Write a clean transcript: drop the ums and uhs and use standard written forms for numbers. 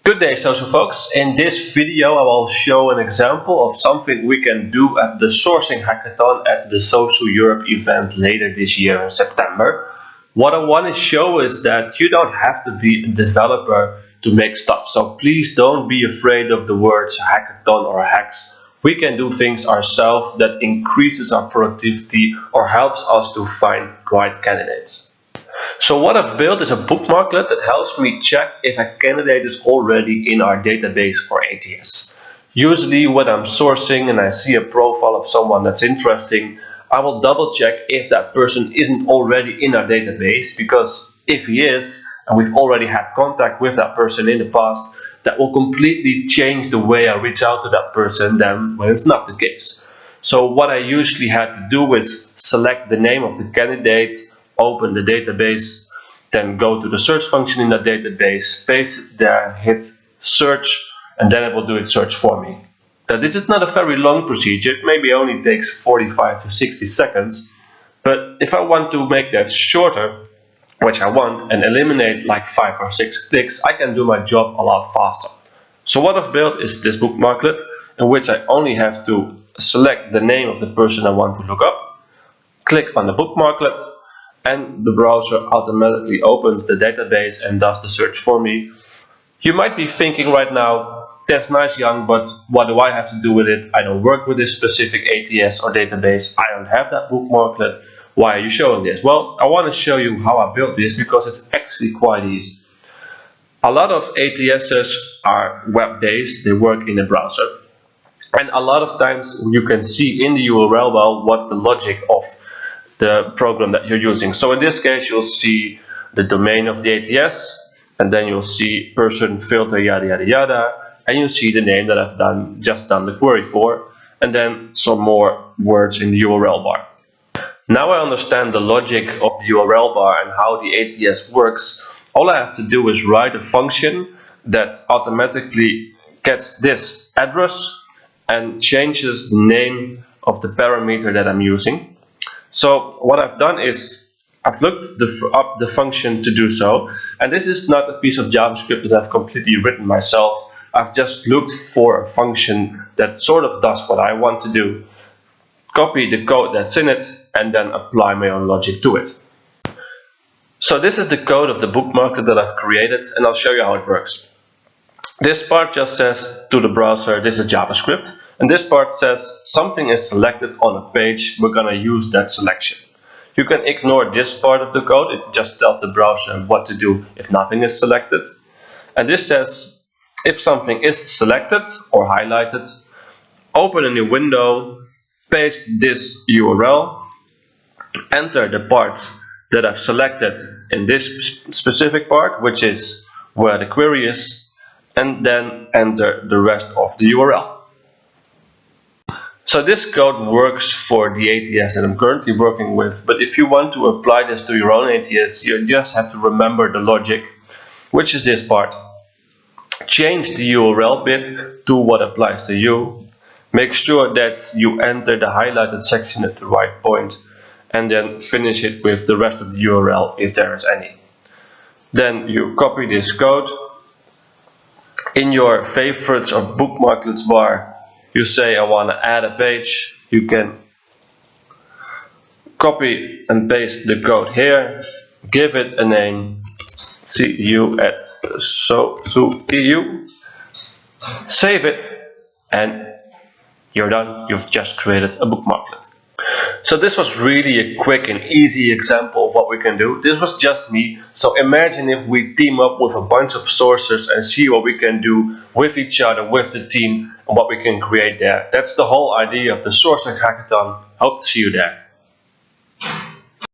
Good day, social folks. In this video I will show an example of something we can do at the sourcing hackathon at the Social Europe event later this year in September. What I want to show is that you don't have to be a developer to make stuff. So please don't be afraid of the words hackathon or hacks. We can do things ourselves that increases our productivity or helps us to find right candidates. So what I've built is a bookmarklet that helps me check if a candidate is already in our database for ATS. Usually when I'm sourcing and I see a profile of someone that's interesting, I will double check if that person isn't already in our database, because if he is, and we've already had contact with that person in the past, that will completely change the way I reach out to that person than when it's not the case. So what I usually had to do is select the name of the candidate, open the database, then go to the search function in that database, paste it there, hit search, and then it will do its search for me. Now this is not a very long procedure, it maybe only takes 45 to 60 seconds, but if I want to make that shorter, which I want, and eliminate like 5 or 6 clicks, I can do my job a lot faster. So what I've built is this bookmarklet, in which I only have to select the name of the person I want to look up, click on the bookmarklet, and the browser automatically opens the database and does the search for me. You might be thinking right now, that's nice, Jan, but what do I have to do with it? I don't work with this specific ATS or database. I don't have that bookmarklet. Why are you showing this? Well, I want to show you how I built this because it's actually quite easy. A lot of ATSs are web-based, they work in a browser. And a lot of times you can see in the URL bar what's the logic of the program that you're using. So in this case you'll see the domain of the ATS, and then you'll see person filter yada yada yada, and you'll see the name that I've just done the query for, and then some more words in the URL bar. Now I understand the logic of the URL bar and how the ATS works. All I have to do is write a function that automatically gets this address and changes the name of the parameter that I'm using. So what I've done is I've looked up the function to do so, and this is not a piece of JavaScript that I've completely written myself. I've just looked for a function that sort of does what I want to do, copy the code that's in it, and then apply my own logic to it. So this is the code of the bookmarklet that I've created, and I'll show you how it works. This part just says to the browser, this is JavaScript. And this part says something is selected on a page, we're going to use that selection. You can ignore this part of the code, it just tells the browser what to do if nothing is selected. And this says if something is selected or highlighted, open a new window, paste this URL, enter the part that I've selected in this specific part, which is where the query is, and then enter the rest of the URL. So this code works for the ATS that I'm currently working with, but if you want to apply this to your own ATS, you just have to remember the logic, which is this part. Change the URL bit to what applies to you. Make sure that you enter the highlighted section at the right point, and then finish it with the rest of the URL if there is any. Then you copy this code. In your favorites or bookmarklets bar, you say I want to add a page, you can copy and paste the code here, give it a name, CU at EU, save it, and you're done. You've just created a bookmarklet. So this was really a quick and easy example of what we can do. This was just me, so imagine if we team up with a bunch of sourcers and see what we can do with each other, with the team, and what we can create there. That's the whole idea of the sourcing hackathon. Hope to see you there.